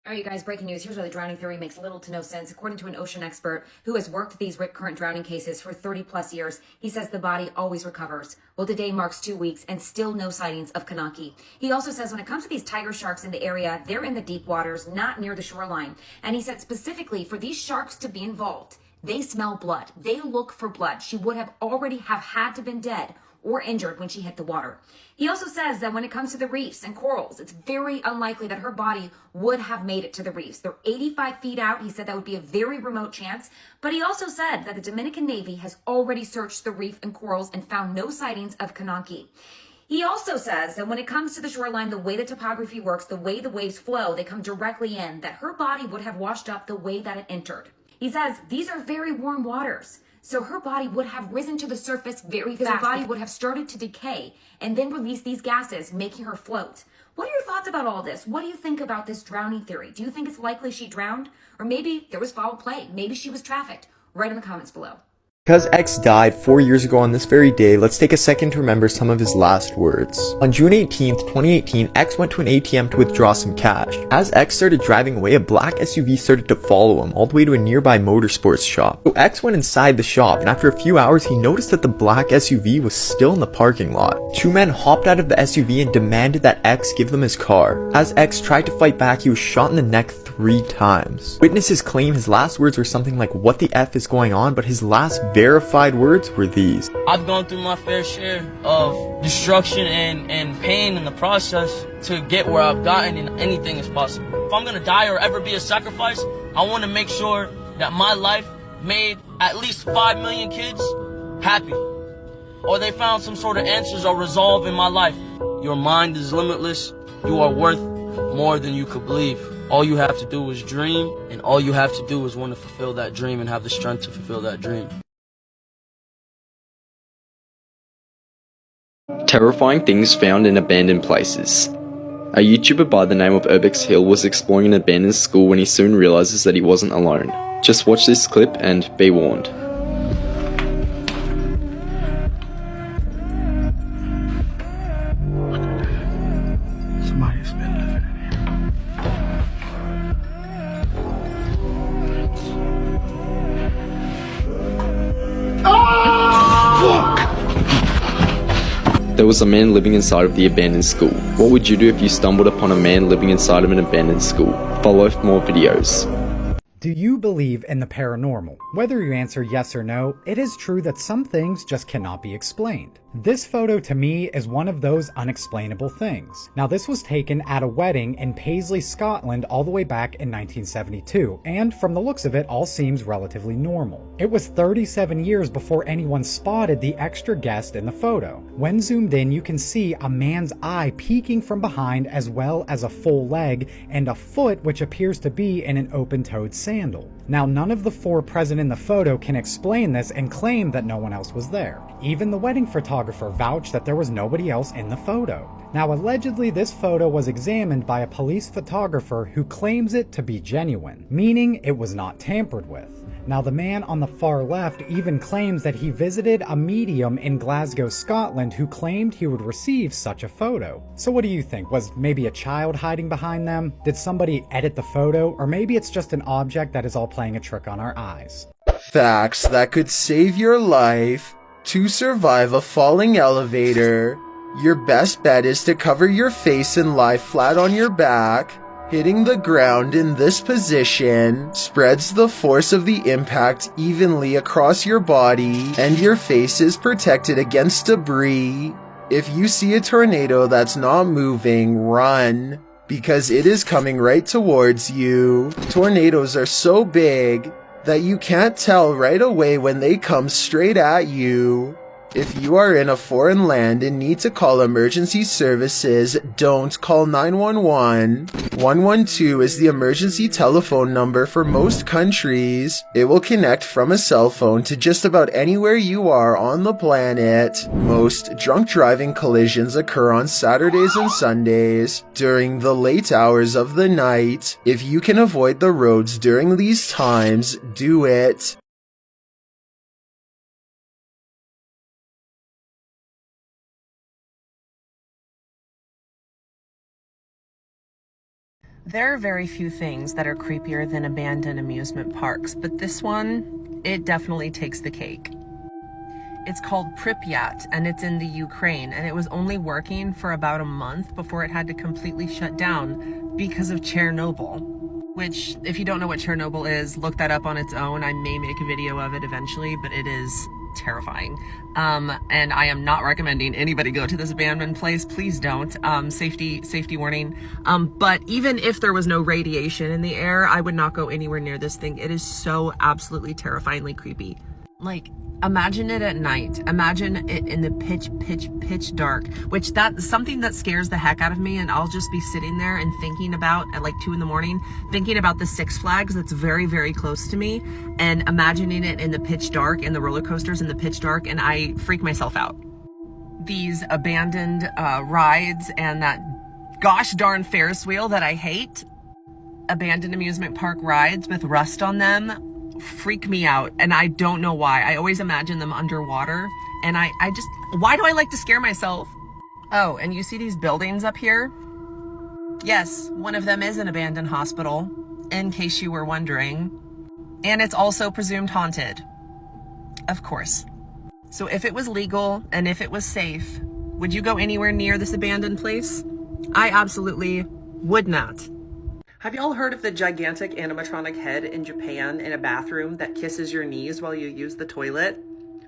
All right, you guys, breaking news. Here's why the drowning theory makes little to no sense. According to an ocean expert who has worked these current drowning cases for 30 plus years, he says the body always recovers. Well, today marks 2 weeks and still no sightings of Kanaki. He also says when it comes to these tiger sharks in the area, they're in the deep waters, not near the shoreline. And he said specifically for these sharks to be involved, they smell blood. They look for blood. She would have already have had to been dead or injured when she hit the water. He also says that when it comes to the reefs and corals, it's very unlikely that her body would have made it to the reefs. They're 85 feet out. He said that would be a very remote chance. But he also said that the Dominican Navy has already searched the reef and corals and found no sightings of Kanaki. He also says that when it comes to the shoreline, the way the topography works, the way the waves flow, they come directly in, that her body would have washed up the way that it entered. He says these are very warm waters. So her body would have risen to the surface very fast. Her body would have started to decay and then release these gases, making her float. What are your thoughts about all this? What do you think about this drowning theory? Do you think it's likely she drowned? Or maybe there was foul play. Maybe she was trafficked. Write in the comments below. Because X died 4 years ago on this very day, let's take a second to remember some of his last words. On June 18th, 2018, X went to an ATM to withdraw some cash. As X started driving away, a black SUV started to follow him all the way to a nearby motorsports shop. So X went inside the shop, and after a few hours, he noticed that the black SUV was still in the parking lot. Two men hopped out of the SUV and demanded that X give them his car. As X tried to fight back, he was shot in the neck 3 times. Witnesses claim his last words were something like, "What the F is going on?" but his last verified words were these. I've gone through my fair share of destruction and pain in the process to get where I've gotten, and anything is possible. If I'm gonna die or ever be a sacrifice, I want to make sure that my life made at least 5 million kids happy, or they found some sort of answers or resolve in my life. Your mind is limitless. You are worth more than you could believe. All you have to do is dream, and all you have to do is want to fulfill that dream and have the strength to fulfill that dream. Terrifying things found in abandoned places. A YouTuber by the name of Urbex Hill was exploring an abandoned school when he soon realizes that he wasn't alone. Just watch this clip and be warned. Somebody's been living in here. There was a man living inside of the abandoned school. What would you do if you stumbled upon a man living inside of an abandoned school? Follow for more videos. Do you believe in the paranormal? Whether you answer yes or no, it is true that some things just cannot be explained. This photo to me is one of those unexplainable things. Now this was taken at a wedding in Paisley, Scotland all the way back in 1972, and from the looks of it all seems relatively normal. It was 37 years before anyone spotted the extra guest in the photo. When zoomed in, you can see a man's eye peeking from behind, as well as a full leg and a foot which appears to be in an open-toed sandal. Now none of the 4 present in the photo can explain this and claim that no one else was there. Even the wedding photographer vouched that there was nobody else in the photo. Now allegedly this photo was examined by a police photographer who claims it to be genuine, meaning it was not tampered with. Now the man on the far left even claims that he visited a medium in Glasgow, Scotland who claimed he would receive such a photo. So what do you think? Was maybe a child hiding behind them? Did somebody edit the photo? Or maybe it's just an object that is all playing a trick on our eyes? Facts that could save your life. To survive a falling elevator, your best bet is to cover your face and lie flat on your back. Hitting the ground in this position spreads the force of the impact evenly across your body, and your face is protected against debris. If you see a tornado that's not moving, run, because it is coming right towards you. Tornadoes are so big that you can't tell right away when they come straight at you. If you are in a foreign land and need to call emergency services, don't call 911. 112 is the emergency telephone number for most countries. It will connect from a cell phone to just about anywhere you are on the planet. Most drunk driving collisions occur on Saturdays and Sundays during the late hours of the night. If you can avoid the roads during these times, do it. There are very few things that are creepier than abandoned amusement parks, but this one, it definitely takes the cake. It's called Pripyat, and it's in the Ukraine, and it was only working for about a month before it had to completely shut down because of Chernobyl. Which, if you don't know what Chernobyl is, look that up on its own. I may make a video of it eventually, but it is terrifying. And I am not recommending anybody go to this abandoned place. Please don't. Safety warning. But even if there was no radiation in the air, I would not go anywhere near this thing. It is so absolutely terrifyingly creepy. Like, imagine it at night. Imagine it in the pitch dark, which that's something that scares the heck out of me. And I'll just be sitting there and thinking about, at like 2 a.m, thinking about the Six Flags that's very, very close to me, and imagining it in the pitch dark and the roller coasters in the pitch dark, and I freak myself out. These abandoned rides and that gosh darn Ferris wheel that I hate, abandoned amusement park rides with rust on them, freak me out, and I don't know why. I always imagine them underwater, and I just, why do I like to scare myself? Oh, and you see these buildings up here? Yes, one of them is an abandoned hospital, in case you were wondering, and it's also presumed haunted. Of course. So if it was legal and if it was safe, would you go anywhere near this abandoned place? I absolutely would not. Have y'all heard of the gigantic animatronic head in Japan in a bathroom that kisses your knees while you use the toilet?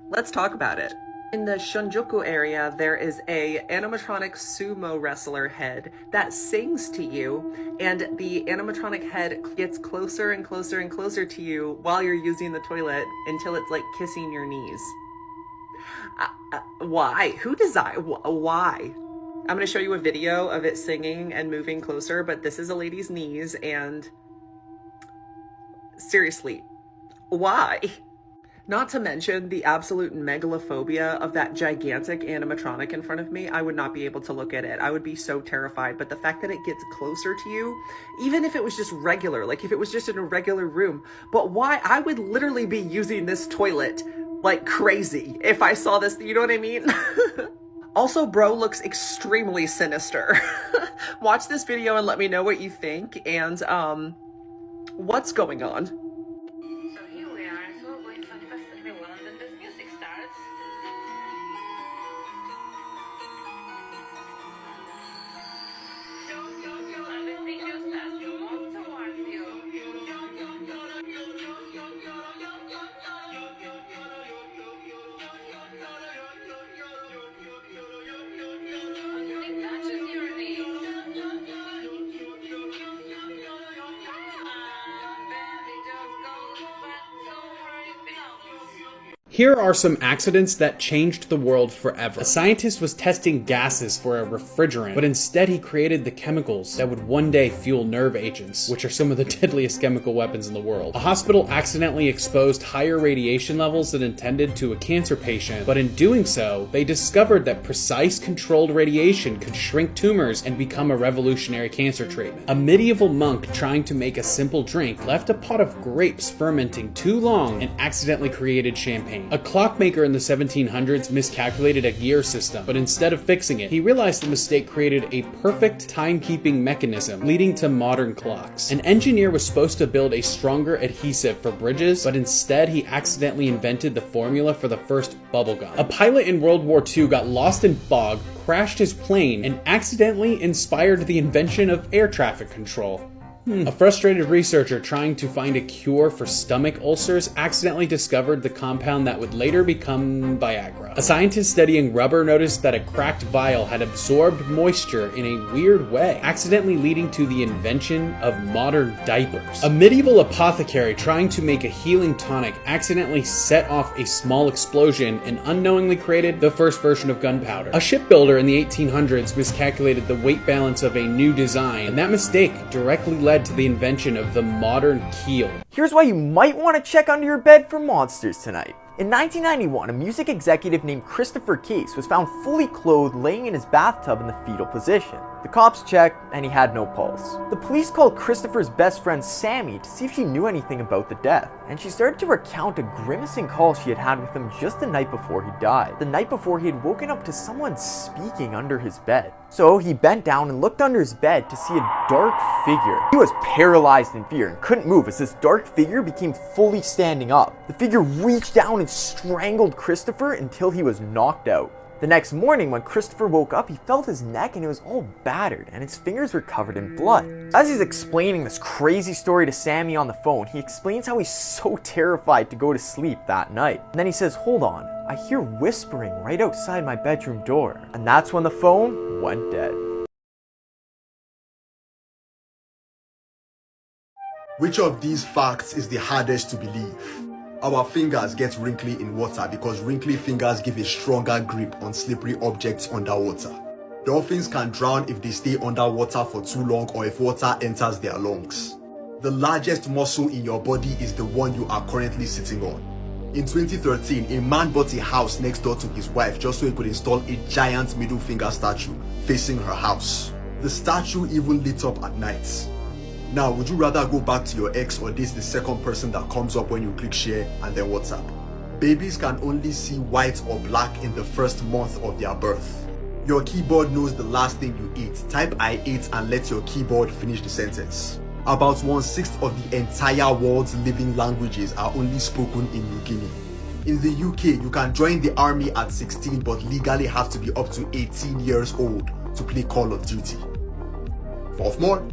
Let's talk about it. In the Shinjuku area, there is a animatronic sumo wrestler head that sings to you, and the animatronic head gets closer and closer and closer to you while you're using the toilet until it's like kissing your knees. Why? Why? I'm going to show you a video of it singing and moving closer, but this is a lady's knees, and seriously, why? Not to mention the absolute megalophobia of that gigantic animatronic in front of me. I would not be able to look at it. I would be so terrified, but the fact that it gets closer to you, even if it was just regular, like if it was just in a regular room, but why? I would literally be using this toilet like crazy if I saw this, you know what I mean? Also, bro looks extremely sinister. Watch this video and let me know what you think, and what's going on. So here we are, so we're going to first everyone, and then this music starts. And the thing just starts to move towards you. It touches your knees. Then it just goes back to where it belongs. Here are some accidents that changed the world forever. A scientist was testing gases for a refrigerant, but instead he created the chemicals that would one day fuel nerve agents, which are some of the deadliest chemical weapons in the world. A hospital accidentally exposed higher radiation levels than intended to a cancer patient, but in doing so, they discovered that precise controlled radiation could shrink tumors and become a revolutionary cancer treatment. A medieval monk trying to make a simple drink left a pot of grapes fermenting too long and accidentally created champagne. A clockmaker in the 1700s miscalculated a gear system, but instead of fixing it, he realized the mistake created a perfect timekeeping mechanism, leading to modern clocks. An engineer was supposed to build a stronger adhesive for bridges, but instead he accidentally invented the formula for the first bubblegum. A pilot in World War II got lost in fog, crashed his plane, and accidentally inspired the invention of air traffic control. A frustrated researcher trying to find a cure for stomach ulcers accidentally discovered the compound that would later become Viagra. A scientist studying rubber noticed that a cracked vial had absorbed moisture in a weird way, accidentally leading to the invention of modern diapers. A medieval apothecary trying to make a healing tonic accidentally set off a small explosion and unknowingly created the first version of gunpowder. A shipbuilder in the 1800s miscalculated the weight balance of a new design, and that mistake directly led to the invention of the modern keel. Here's why you might want to check under your bed for monsters tonight. In 1991, a music executive named Christopher Case was found fully clothed laying in his bathtub in the fetal position. The cops checked, and he had no pulse. The police called Christopher's best friend Sammy to see if she knew anything about the death, and she started to recount a grimacing call she had had with him just the night before he died. The night before, he had woken up to someone speaking under his bed. So he bent down and looked under his bed to see a dark figure. He was paralyzed in fear and couldn't move as this dark figure became fully standing up. The figure reached down and strangled Christopher until he was knocked out. The next morning, when Christopher woke up, he felt his neck and it was all battered, and his fingers were covered in blood. As he's explaining this crazy story to Sammy on the phone, he explains how he's so terrified to go to sleep that night. And then he says, "Hold on, I hear whispering right outside my bedroom door." And that's when the phone went dead. Which of these facts is the hardest to believe? Our fingers get wrinkly in water because wrinkly fingers give a stronger grip on slippery objects underwater. Dolphins can drown if they stay underwater for too long or if water enters their lungs. The largest muscle in your body is the one you are currently sitting on. In 2013, a man bought a house next door to his wife just so he could install a giant middle finger statue facing her house. The statue even lit up at night. Now, would you rather go back to your ex or this the second person that comes up when you click share and then WhatsApp? Babies can only see white or black in the first month of their birth. Your keyboard knows the last thing you ate. Type "I ate" and let your keyboard finish the sentence. About 1/6 of the entire world's living languages are only spoken in New Guinea. In the UK, you can join the army at 16 but legally have to be up to 18 years old to play Call of Duty. 4 more.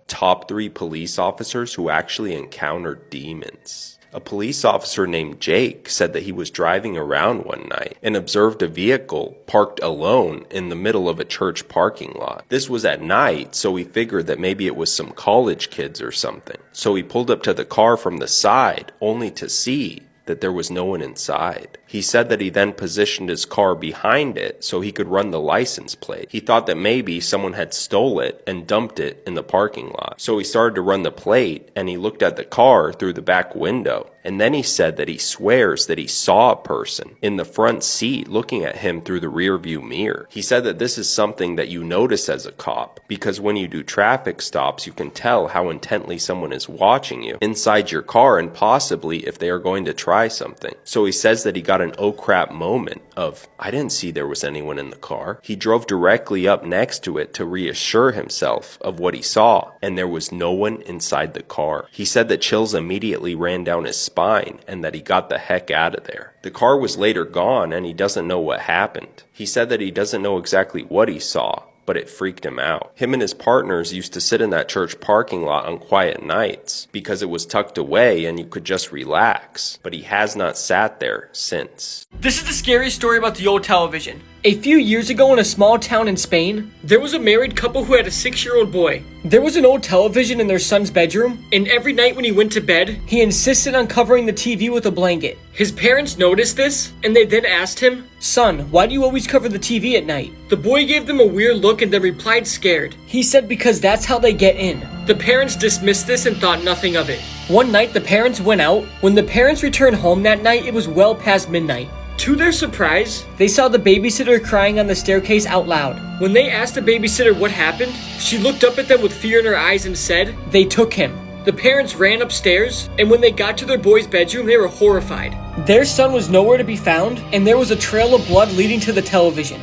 Top 3 police officers who actually encountered demons. A police officer named Jake said that he was driving around one night and observed a vehicle parked alone in the middle of a church parking lot. This was at night, so he figured that maybe it was some college kids or something. So he pulled up to the car from the side, only to see that there was no one inside. He said that he then positioned his car behind it so he could run the license plate. He thought that maybe someone had stole it and dumped it in the parking lot. So he started to run the plate and he looked at the car through the back window. And then he said that he swears that he saw a person in the front seat looking at him through the rear view mirror. He said that this is something that you notice as a cop because when you do traffic stops, you can tell how intently someone is watching you inside your car and possibly if they are going to try something. So he says that he got an oh crap moment of, I didn't see there was anyone in the car. He drove directly up next to it to reassure himself of what he saw, and there was no one inside the car. He said that chills immediately ran down his spine and that he got the heck out of there. The car was later gone and he doesn't know what happened. He said that he doesn't know exactly what he saw, but it freaked him out. Him and his partners used to sit in that church parking lot on quiet nights because it was tucked away and you could just relax, but he has not sat there since. This is the scariest story about the old television. A few years ago in a small town in Spain, there was a married couple who had a 6-year-old boy. There was an old television in their son's bedroom, and every night when he went to bed, he insisted on covering the TV with a blanket. His parents noticed this, and they then asked him, "Son, why do you always cover the TV at night?" The boy gave them a weird look and then replied scared. He said because that's how they get in. The parents dismissed this and thought nothing of it. One night the parents went out. When the parents returned home that night, it was well past midnight. To their surprise, they saw the babysitter crying on the staircase out loud. When they asked the babysitter what happened, she looked up at them with fear in her eyes and said, "They took him." The parents ran upstairs, and when they got to their boy's bedroom, they were horrified. Their son was nowhere to be found, and there was a trail of blood leading to the television.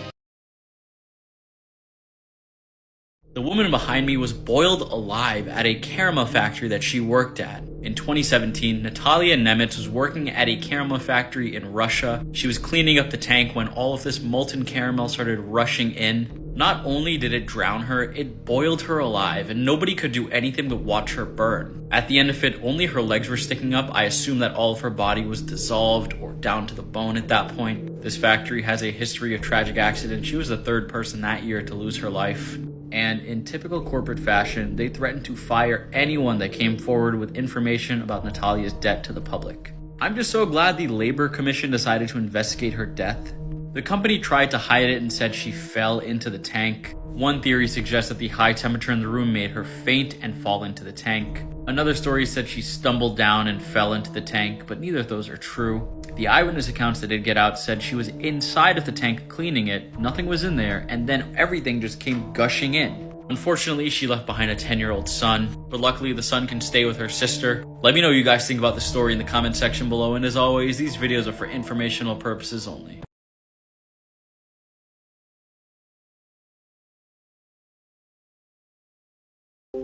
The woman behind me was boiled alive at a caramel factory that she worked at. In 2017, Natalia Nemitz was working at a caramel factory in Russia. She was cleaning up the tank when all of this molten caramel started rushing in. Not only did it drown her, it boiled her alive, and nobody could do anything but watch her burn. At the end of it, only her legs were sticking up. I assume that all of her body was dissolved or down to the bone at that point. This factory has a history of tragic accidents. She was the 3rd person that year to lose her life. And in typical corporate fashion, they threatened to fire anyone that came forward with information about Natalia's debt to the public. I'm just so glad the Labor Commission decided to investigate her death. The company tried to hide it and said she fell into the tank. One theory suggests that the high temperature in the room made her faint and fall into the tank. Another story said she stumbled down and fell into the tank, but neither of those are true. The eyewitness accounts that did get out said she was inside of the tank cleaning it, nothing was in there, and then everything just came gushing in. Unfortunately, she left behind a 10-year-old son, but luckily the son can stay with her sister. Let me know what you guys think about the story in the comment section below, and as always, these videos are for informational purposes only.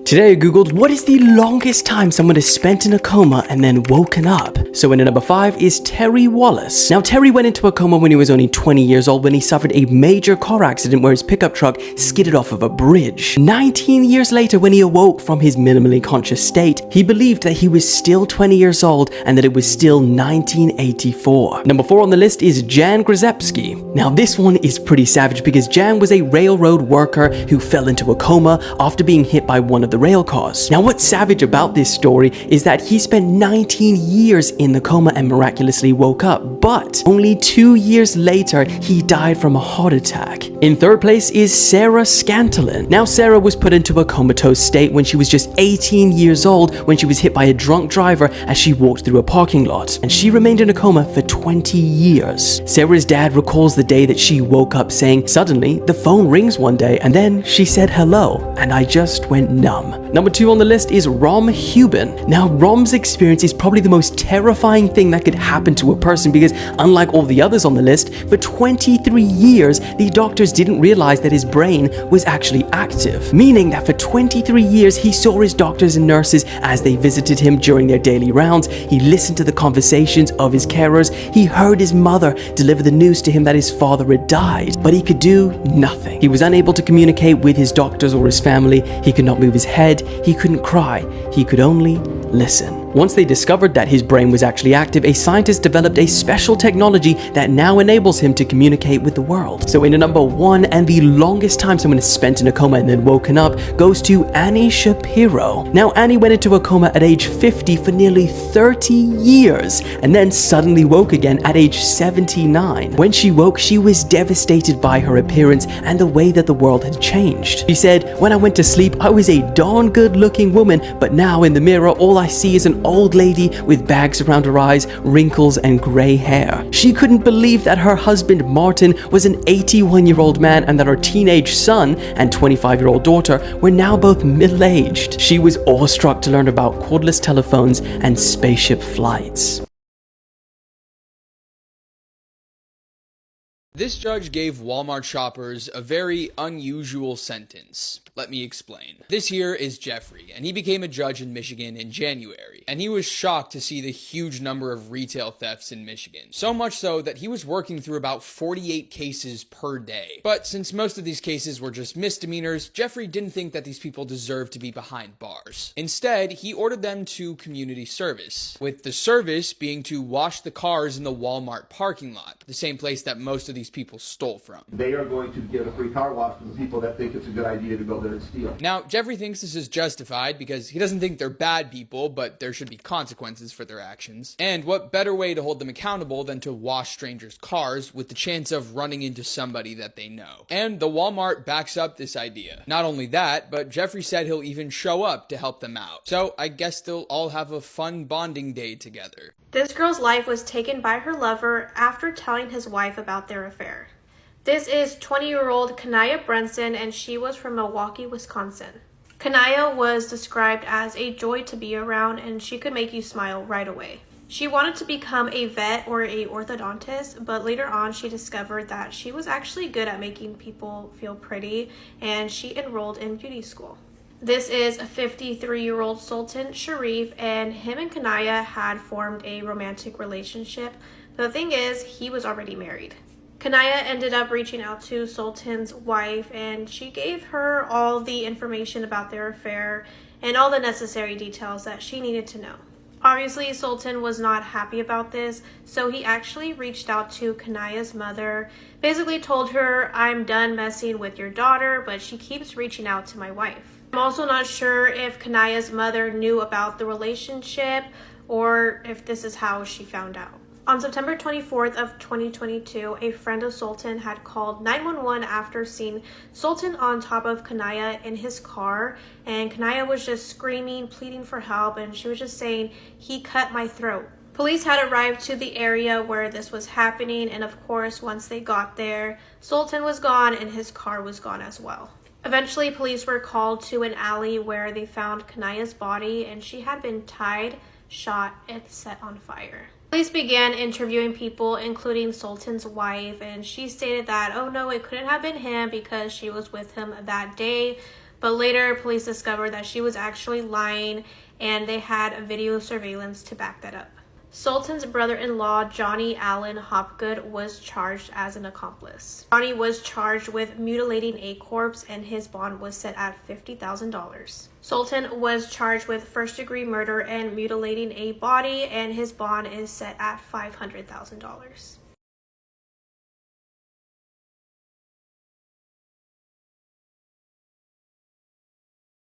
Today I googled what is the longest time someone has spent in a coma and then woken up. So in at number 5 is Terry Wallace. Now Terry went into a coma when he was only 20 years old when he suffered a major car accident where his pickup truck skidded off of a bridge. 19 years later, when he awoke from his minimally conscious state, he believed that he was still 20 years old and that it was still 1984. Number 4 on the list is Jan Grzebski. Now this one is pretty savage because Jan was a railroad worker who fell into a coma after being hit by one of the rail cars. Now what's savage about this story is that he spent 19 years in the coma and miraculously woke up, but only 2 years later he died from a heart attack. In third place is Sarah Scantlin. Now Sarah was put into a comatose state when she was just 18 years old when she was hit by a drunk driver as she walked through a parking lot, and she remained in a coma for 20 years. Sarah's dad recalls the day that she woke up saying, "Suddenly the phone rings one day and then she said hello and I just went numb." Number 2 on the list is Rom Hubin. Now Rom's experience is probably the most terrifying thing that could happen to a person because unlike all the others on the list, for 23 years the doctors didn't realize that his brain was actually active, meaning that for 23 years he saw his doctors and nurses as they visited him during their daily rounds. He listened to the conversations of his carers. He heard his mother deliver the news to him that his father had died, but he could do nothing. He was unable to communicate with his doctors or his family. He could not move his head. He couldn't cry. He could only listen. Once they discovered that his brain was actually active, a scientist developed a special technology that now enables him to communicate with the world. So in a number 1 and the longest time someone has spent in a coma and then woken up goes to Annie Shapiro. Now Annie went into a coma at age 50 for nearly 30 years and then suddenly woke again at age 79. When she woke, she was devastated by her appearance and the way that the world had changed. She said, "When I went to sleep, I was a darn good looking woman, but now in the mirror all I see is an old lady with bags around her eyes, wrinkles and gray hair." She couldn't believe that her husband Martin was an 81-year-old man and that her teenage son and 25-year-old daughter were now both middle-aged. She was awestruck to learn about cordless telephones and spaceship flights. This judge gave Walmart shoppers a very unusual sentence. Let me explain. This here is Jeffrey, and he became a judge in Michigan in January, and he was shocked to see the huge number of retail thefts in Michigan. So much so that he was working through about 48 cases per day. But since most of these cases were just misdemeanors, Jeffrey didn't think that these people deserved to be behind bars. Instead, he ordered them to community service, with the service being to wash the cars in the Walmart parking lot, the same place that most of these people stole from. They are going to give a free car wash to the people that think it's a good idea to go there and steal. Now, Jeffrey thinks this is justified because he doesn't think they're bad people, but there should be consequences for their actions. And what better way to hold them accountable than to wash strangers' cars with the chance of running into somebody that they know? And the Walmart backs up this idea. Not only that, but Jeffrey said he'll even show up to help them out. So I guess they'll all have a fun bonding day together. This girl's life was taken by her lover after telling his wife about their affair. This is 20-year-old Kanaya Brenson, and she was from Milwaukee, Wisconsin. Kanaya was described as a joy to be around, and she could make you smile right away. She wanted to become a vet or a orthodontist, but later on she discovered that she was actually good at making people feel pretty, and she enrolled in beauty school. This is a 53-year-old Sultan Sharif, and him and Kanaya had formed a romantic relationship. But the thing is, he was already married. Kanaya ended up reaching out to Sultan's wife, and she gave her all the information about their affair and all the necessary details that she needed to know. Obviously, Sultan was not happy about this, so he actually reached out to Kanaya's mother, basically told her, "I'm done messing with your daughter, but she keeps reaching out to my wife." I'm also not sure if Kanaya's mother knew about the relationship or if this is how she found out. On September 24th of 2022, a friend of Sultan had called 911 after seeing Sultan on top of Kanaya in his car, and Kanaya was just screaming, pleading for help, and she was just saying, "He cut my throat." Police had arrived to the area where this was happening, and of course, once they got there, Sultan was gone and his car was gone as well. Eventually, police were called to an alley where they found Kanaya's body, and she had been tied, shot, and set on fire. Police began interviewing people, including Sultan's wife, and she stated that, oh no, it couldn't have been him because she was with him that day. But later, police discovered that she was actually lying, and they had video surveillance to back that up. Sultan's brother-in-law, Johnny Allen Hopgood, was charged as an accomplice. Johnny was charged with mutilating a corpse, and his bond was set at $50,000. Sultan was charged with first-degree murder and mutilating a body, and his bond is set at $500,000.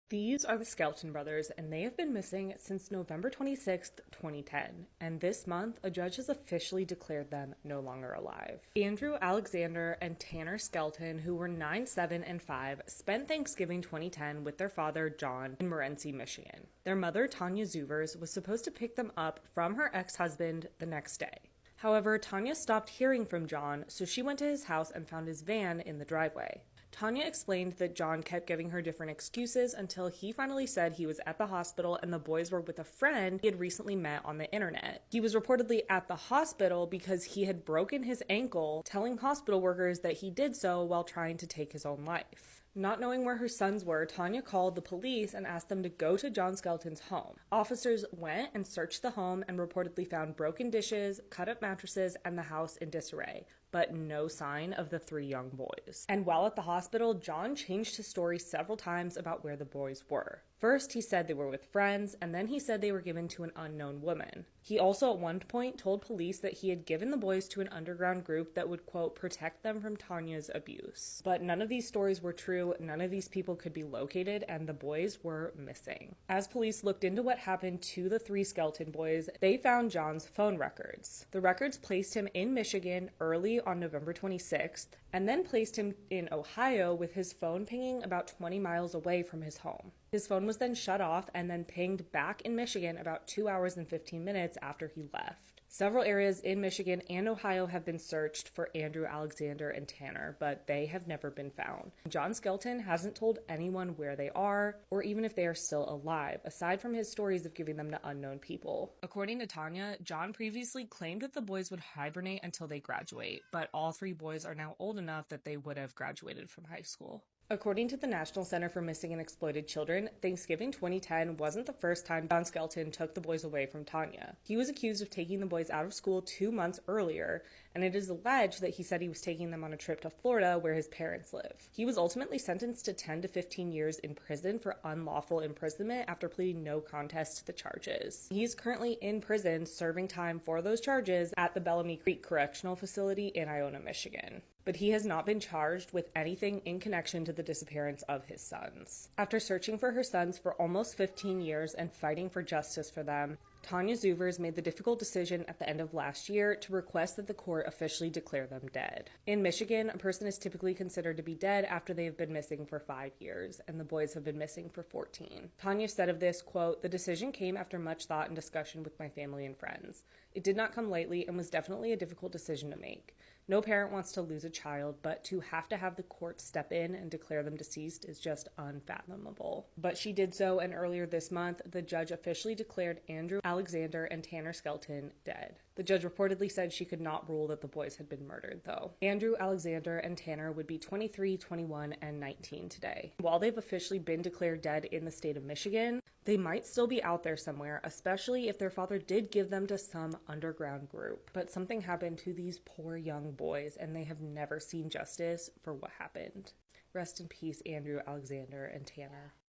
These are the Skelton brothers, and they have been missing since November 26th, 2010, and this month, a judge has officially declared them no longer alive. Andrew Alexander and Tanner Skelton, who were 9, 7, and 5, spent Thanksgiving 2010 with their father, John, in Morenci, Michigan. Their mother, Tanya Zuvers, was supposed to pick them up from her ex-husband the next day. However, Tanya stopped hearing from John, so she went to his house and found his van in the driveway. Tanya explained that John kept giving her different excuses until he finally said he was at the hospital and the boys were with a friend he had recently met on the internet. He was reportedly at the hospital because he had broken his ankle, telling hospital workers that he did so while trying to take his own life. Not knowing where her sons were, Tanya called the police and asked them to go to John Skelton's home. Officers went and searched the home and reportedly found broken dishes, cut-up mattresses, and the house in disarray, but no sign of the 3 young boys. And while at the hospital, John changed his story several times about where the boys were. First, he said they were with friends, and then he said they were given to an unknown woman. He also at one point told police that he had given the boys to an underground group that would, quote, protect them from Tanya's abuse. But none of these stories were true, none of these people could be located, and the boys were missing. As police looked into what happened to the 3 Skelton boys, they found John's phone records. The records placed him in Michigan early on November 26th, and then placed him in Ohio with his phone pinging about 20 miles away from his home. His phone was then shut off and then pinged back in Michigan about 2 hours and 15 minutes after he left. Several areas in Michigan and Ohio have been searched for Andrew Alexander and Tanner, but they have never been found. John Skelton hasn't told anyone where they are, or even if they are still alive, aside from his stories of giving them to unknown people. According to Tanya, John previously claimed that the boys would hibernate until they graduate, but all 3 boys are now old enough that they would have graduated from high school. According to the National Center for Missing and Exploited Children, Thanksgiving 2010 wasn't the first time John Skelton took the boys away from Tanya. He was accused of taking the boys out of school 2 months earlier, and it is alleged that he said he was taking them on a trip to Florida where his parents live. He was ultimately sentenced to 10 to 15 years in prison for unlawful imprisonment after pleading no contest to the charges. He's currently in prison serving time for those charges at the Bellamy Creek Correctional Facility in Iona, Michigan. But he has not been charged with anything in connection to the disappearance of his sons. After searching for her sons for almost 15 years and fighting for justice for them, Tanya Zuvers made the difficult decision at the end of last year to request that the court officially declare them dead. In Michigan, a person is typically considered to be dead after they have been missing for 5 years, and the boys have been missing for 14. Tanya said of this, quote, "The decision came after much thought and discussion with my family and friends. It did not come lightly and was definitely a difficult decision to make. No parent wants to lose a child, but to have the court step in and declare them deceased is just unfathomable." But she did so, and earlier this month, the judge officially declared Andrew Alexander and Tanner Skelton dead. The judge reportedly said she could not rule that the boys had been murdered, though. Andrew Alexander and Tanner would be 23, 21, and 19 today. While they've officially been declared dead in the state of Michigan, they might still be out there somewhere, especially if their father did give them to some underground group. But something happened to these poor young boys, and they have never seen justice for what happened. Rest in peace, Andrew Alexander and Tanner.